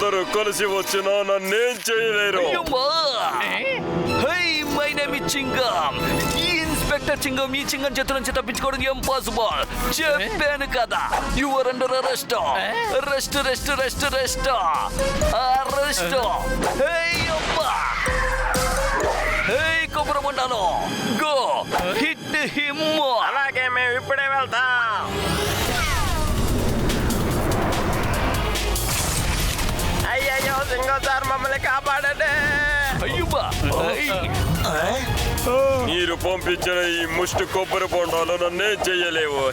అందరూ కలిసి వచ్చినా నన్నేం చేయలేరు. My name is చింగం. ఈ ఇన్స్పెక్టర్ చింగం ఈ చింగం చేతుల నుంచి తప్పించుకోవడం ఇంపాసిబుల్. చెప్పాను కదా, you are under arrest. Arrest rest rest rest arrest. కొబ్బరమండాను, గో హిట్ హిమ్. అలాగే మేము ఇప్పుడే వెళ్తాం. అయ్యయ్యో సింగం సార్, మమ్మల్ని కాపాడండి. అయ్యుబ్బా, మీరు పంపించిన ఈ ముష్టి కొబ్బరి బొండాలు నన్నేం చెయ్యలేవు.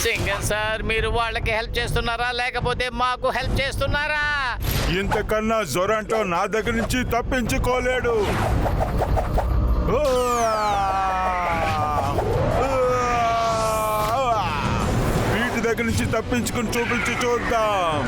సింగం సార్, మీరు వాళ్ళకి హెల్ప్ చేస్తున్నారా లేకపోతే మాకు హెల్ప్ చేస్తున్నారా? ఇంతకన్నా జొరంటో నా దగ్గర నుంచి తప్పించుకోలేడు. వీటి దగ్గర నుంచి తప్పించుకుని చూపించి చూద్దాం.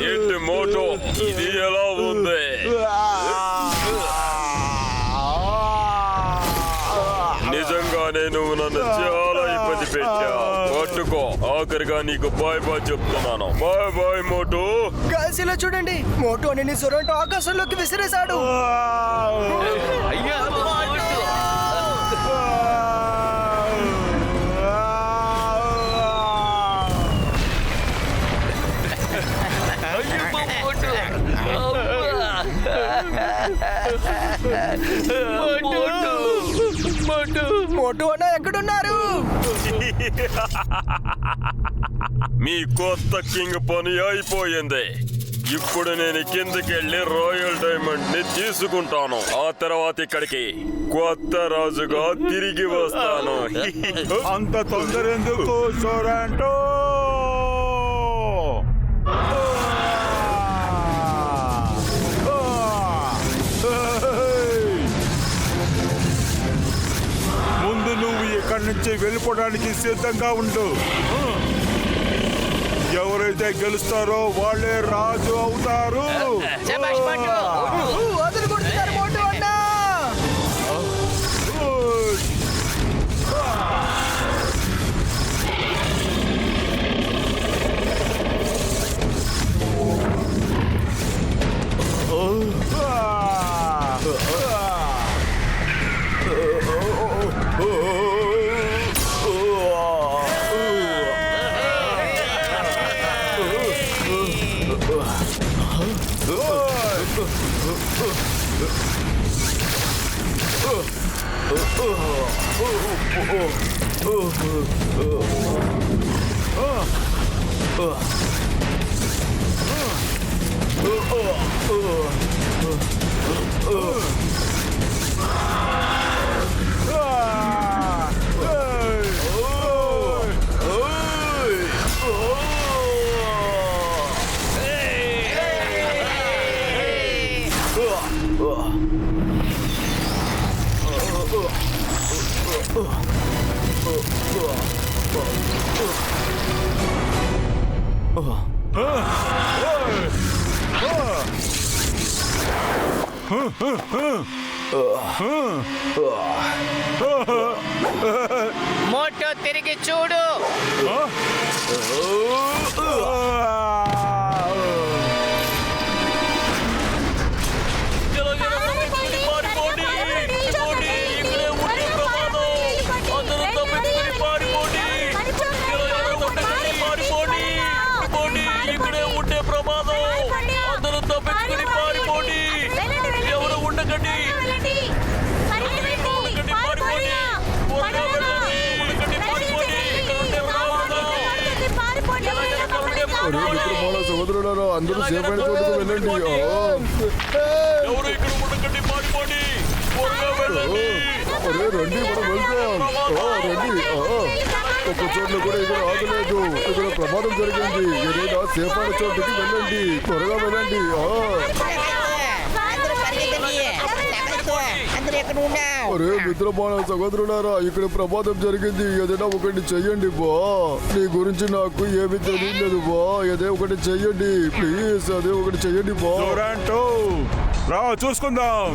ఏంటి మోటో, ఇది ఎలా ఉంది? నిజంగానే నువ్వు నన్ను చాలా ఇబ్బంది పెట్టావు. పట్టుకో, ఆఖరిగా నీకు బాయ్ బాయ్ చెప్తున్నాను. Bye bye Motu. గాల్సీలో చూడండి, మోటో అని జొరంటో ఆకాశంలోకి విసిరేశాడు. అయ్యా మోటో అన్న ఎక్కడున్నారు? మీ కొత్త కింగ్ పని అయిపోయింది. ఇప్పుడు నేను కిందకెళ్ళి రాయల్ డైమండ్ ని తీసుకుంటాను. ఆ తర్వాత ఇక్కడికి కొత్త రాజుగా తిరిగి వస్తాను. అంత తొందర ఎందుకు జొరంటో? ముందు నువ్వు ఇక్కడి నుంచి వెళ్ళిపోవడానికి సిద్ధంగా ఉండు. ఎవరైతే గెలుస్తారో వాళ్ళే రాజు అవుతారు. వదిలి కొడుతున్నారు మోటో అన్న. మోటో తిరిగి చూడు. సోదరులారా, అందరూ సేఫ్ అయిన చోటుకు వెళ్ళండి. ఎవరు ఇక్కడ ఉండకండి, పారిపోండి. త్వరగా వెళ్ళండి. అరే రండి మనం వెళ్దాం. రండి. ఒక చోట్ల కూడా ఇక్కడ ఆగలేదు. ఇక్కడ ప్రమాదం జరిగింది. ఏదైనా సేఫ్ అయిన చోటుకి వెళ్ళండి. త్వరగా వెళ్ళండి. అరే మిత్రమాన సహోదరులారా, ఇక్కడ ప్రమాదం జరిగింది. ఏదైనా ఒకటి చెయ్యండి బా. నీ గురించి నాకు ఏమీ తెలియలేదు బా. ఏదో ఒకటి చెయ్యండి ప్లీజ్. అదే ఒకటి చెయ్యండి బా. టొరాంటో రా చూసుకుందాం.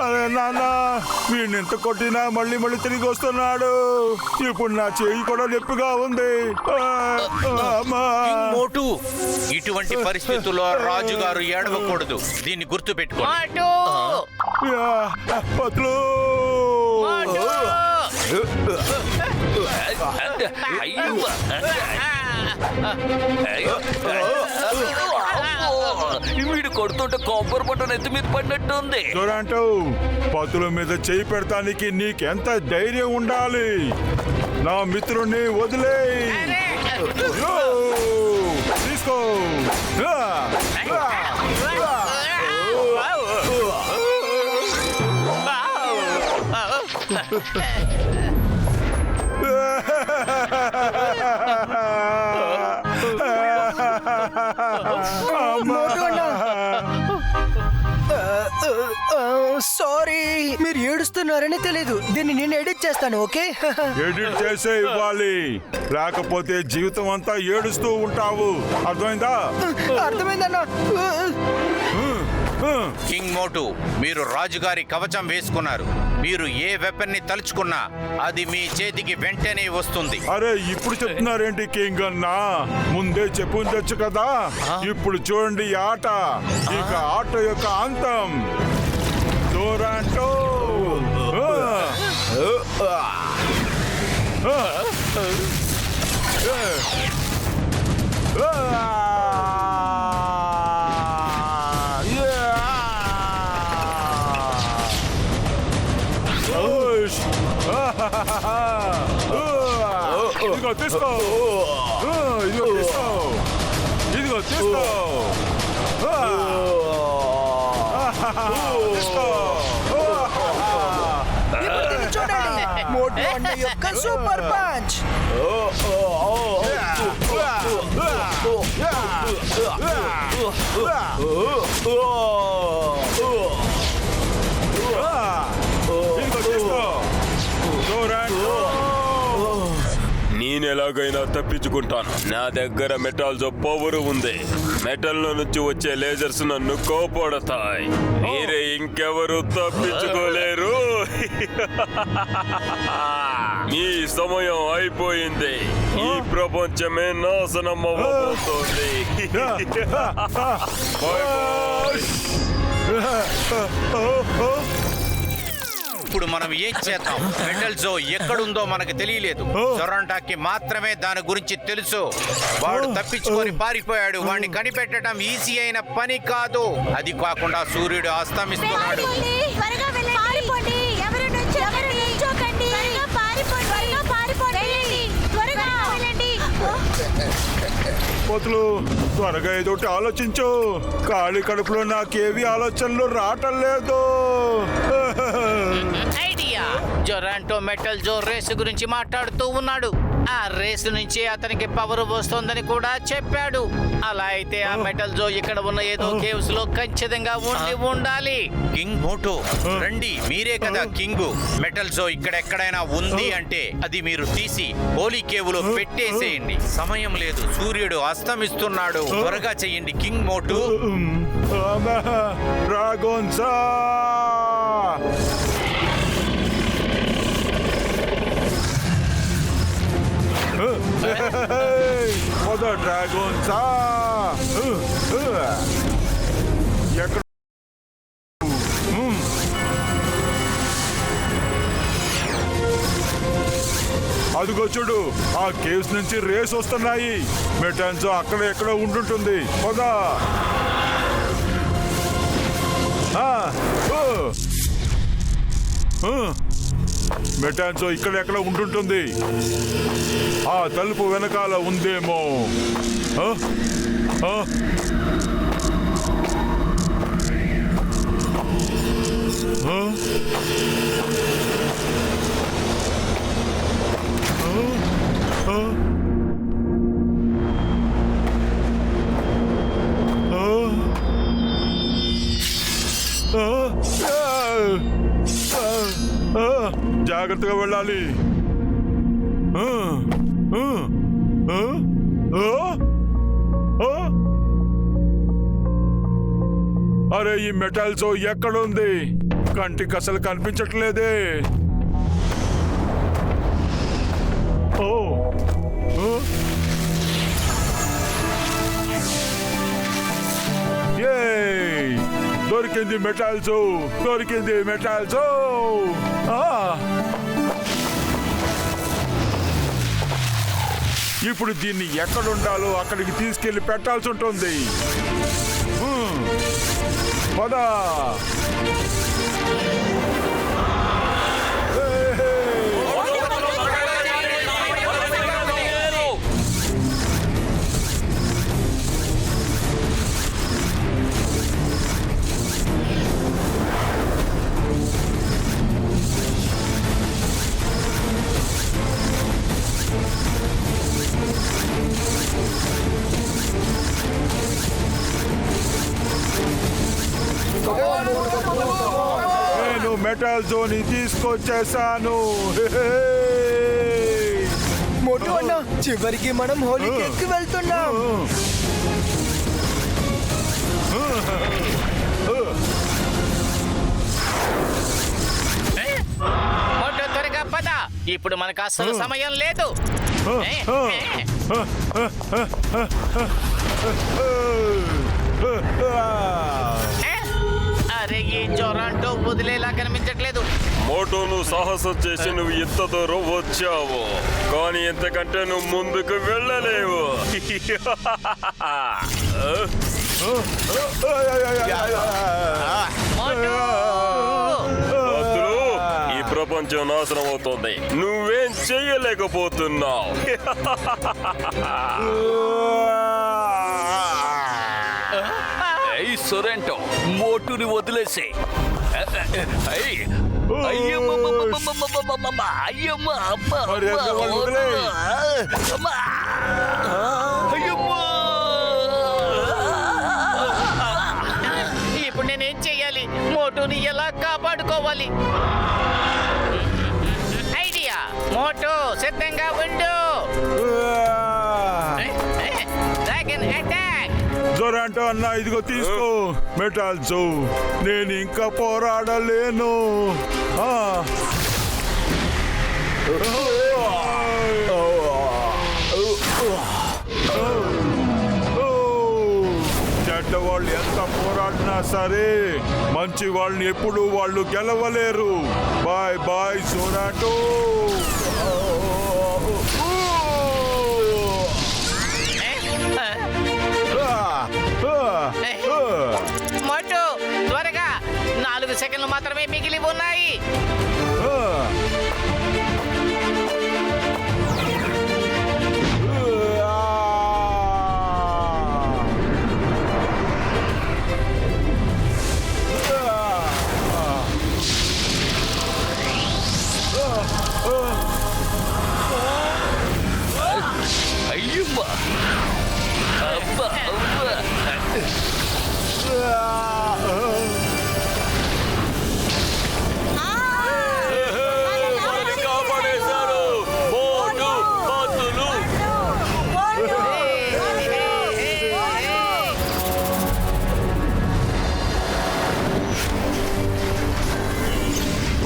అరే నాన్న, వీడిని ఎంత కొట్టినా మళ్ళీ మళ్ళీ తిరిగి వస్తున్నాడు. ఇప్పుడు నా చేయి కూడా నొప్పిగా ఉంది. మోటు, ఇటువంటి పరిస్థితుల్లో రాజుగారు ఏడవకూడదు. దీన్ని గుర్తు పెట్టుకో. పత్లు వీడు కొడుతుంటే కొబ్బరి పట్టణ ఎత్తి మీద పడినట్టు ఉంది. టొరాంటో, పతుల మీద చేయి పెడతానికి నీకెంత ధైర్యం ఉండాలి? నా మిత్రుణ్ణి వదిలే. తీసుకో. సారీ, మీరు ఏడుస్తున్నారని తెలీదు. దీన్ని నేను ఎడిట్ చేస్తాను. ఓకే, ఎడిట్ చేసే ఇవ్వాలి, లేకపోతే జీవితం అంతా ఏడుస్తూ ఉంటావు. అర్థమైందా? అర్థమైందన్నా. కింగ్ మోటు, మీరు రాజుగారి కవచం వేసుకున్నారు. మీరు ఏ వెపన్ ని తలుచుకున్నా అది మీ చేతికి వెంటనే వస్తుంది. అరే ఇప్పుడు చెప్తున్నారేంటి కింగ్ అన్నా? ముందే చెప్పుండొచ్చు కదా. ఇప్పుడు చూడండి ఈ ఆట. ఇక ఆట యొక్క అంతం. టొరాంటో ఇదిగో తీసుకో. ఇదిగో తీసుకో. ఇదిగో తీసుకో. తీసుకో. ఇప్పుడు దీన్ని చూడండి. మోటు అన్న యొక్క సూపర్ పంచ్. నేను ఎలాగైనా తప్పించుకుంటాను. నా దగ్గర మెటాల్జో పవర్ ఉంది. మెటల్ లో నుంచి వచ్చే లేజర్స్ నన్ను కోపడతాయి. మీరే ఇంకెవరు తప్పించుకోలేరు. మీ సమయం అయిపోయింది. ఈ ప్రపంచమే నాశనం అవ్వబోతోంది. Bye bye. ఇప్పుడు మనం ఏం చేద్దాం? మెటల్ జో ఎక్కడుందో మనకు తెలియలేదు. జొరాంటాకి మాత్రమే దాని గురించి తెలుసు. వాడు తప్పించుకొని పారిపోయాడు. వాడిని కనిపెట్టడం ఈజీ అయిన పని కాదు. అది కాకుండా సూర్యుడు అస్తమిస్తున్నాడు. పోతులు, త్వరగా ఏదోటి ఆలోచించు. ఖాళీ కడుపులో నాకేవి ఆలోచనలు రావటం లేదు. ఐడియా! జొరాంటో మెటల్ జో రేసు గురించి మాట్లాడుతూ ఉన్నాడు. ఆ రేసు నుంచి అతనికి పవర్ వస్తోందని కూడా చెప్పాడు. అలా అయితే ఆ మెటల్ జో ఇక్కడ ఉన్న ఏదో కేవ్స్ లో ఖచ్చితంగా ఉండాలి. కింగ్ మోటో, రండి. మీరే కదా కింగ్. మెటల్ జో ఇక్కడెక్కడైనా ఉంది అంటే అది మీరు తీసి హోలీ కేవులో పెట్టేసేయండి. సమయం లేదు. సూర్యుడు అస్తమిస్తున్నాడు. త్వరగా చెయ్యండి కింగ్ మోటో. డ్రాగన్ సార్, పద డ్రాగోన్సా ఎక్కడ అదిగో చూడు ఆ కేవ్స్ నుంచి రేస్ వస్తున్నాయి. మెటాన్సో అక్కడ ఎక్కడ ఉంటుంటుంది. పదా మెటాన్సో ఇక్కడ ఎక్కడ ఉంటుంటుంది. ఆ తలుపు వెనకాల ఉందేమో. జాగ్రత్తగా వెళ్ళాలి. అరే ఈ మెటల్స్ ఎక్కడుంది? కంటికి అసలు కనిపించట్లేదే. దొరికింది మెటల్స్, దొరికింది మెటల్స్. ఇప్పుడు దీన్ని ఎక్కడుండాలో అక్కడికి తీసుకెళ్లి పెట్టాల్సి ఉంటుంది. పదా నేను మెటల్ జోన్ తీసుకొచ్చేసాను. మోటు అన్న, చివరికి మనం హోలీ కేవ్కి వెళ్తున్నాం. మోటు త్వరగా పద, ఇప్పుడు మనకు అసలు సమయం లేదు. అరే ఈ జొరాంటో వదిలేలా కనిపించట్లేదు. మోటోను సాహసం చేసి నువ్వు ఇంత దూరం వచ్చావు, కానీ ఇంతకంటే నువ్వు ముందుకు వెళ్ళలేవు. అసలు ఈ ప్రపంచం నాశనం అవుతోంది, నువ్వేం చెయ్యలేకపోతున్నావు. సొరెంటో, మోటుని వదిలేసే. ఇప్పుడు నేనేం చెయ్యాలి? మోటుని ఎలా కాపాడుకోవాలి? ఐడియా! మోటు సిద్ధంగా ఉండు. Dragon attack! జొరాంటో అన్న, ఇదిగో తీసుకో మెటల్స్. నేను ఇంకా పోరాడలేను. చెడ్డవాళ్ళు ఎంత పోరాడినా సరే మంచి వాళ్ళని ఎప్పుడు వాళ్ళు గెలవలేరు. Bye bye జొరాంటో. మోటు త్వరగా, 4 సెకండ్లు మాత్రమే మిగిలి ఉన్నాయి. అయ్యమ్మా, అబ్బా అబ్బా.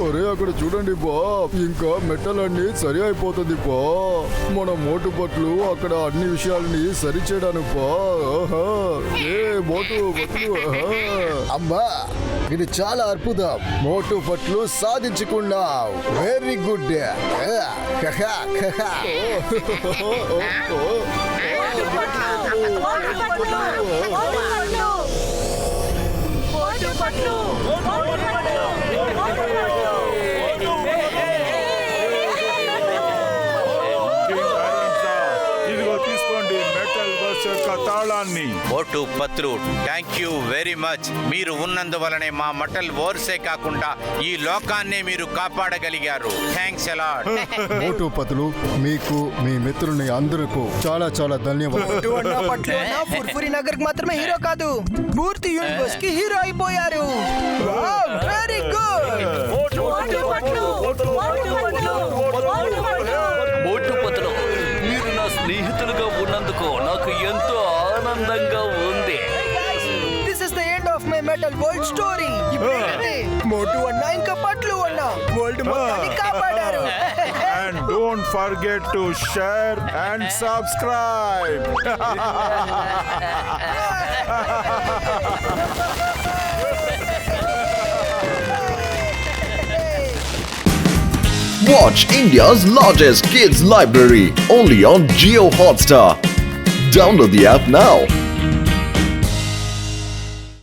ఒరే అక్కడ చూడండి బా ఇంకా మెటల్ అన్ని సరి అయిపోతుంది బా మన మోటు పట్లు అక్కడ అన్ని విషయాల్ని సరి చేయడానికి బా ఆహా. ఏ మోటు పట్లు ఆహా. అమ్మా ఇది చాలా అద్భుతం మోటు పట్లు సాధించుకున్నావు వెరీ గుడ్ ఇదిగో తీసుకోండి మెటల్ బస్ యొక్క తాళాన్ని. మోటు Patlu thank you very much. మీరు ఉన్నందువలనే మా మటల్ ఓర్సే కాకుండా ఈ లోకాన్నే మీరు కాపాడగలిగారు. Thanks a lot. మోటు పతులు మీకు మీ మిత్రుని అందరికీ చాలా చాలా ధన్యవాదాలు. ఫుర్ఫురి నగర్ మాత్రమే హీరో కాదు పూర్తి యూనివర్స్ కి హీరో అయిపోయారు. Very good. మోటు పతులు మీరు నా స్నేహితులుగా ఉన్నందుకు నాకు ఎంతో ఆనందంగా ఉంది. This is the end of my metal world story. Motu అన్న ఇంకా పట్లు అన్న వరల్డ్ మొత్తాన్ని కాపాడారు. And don't forget to share and subscribe. Watch India's largest kids library only on Jio Hotstar. Download the app now.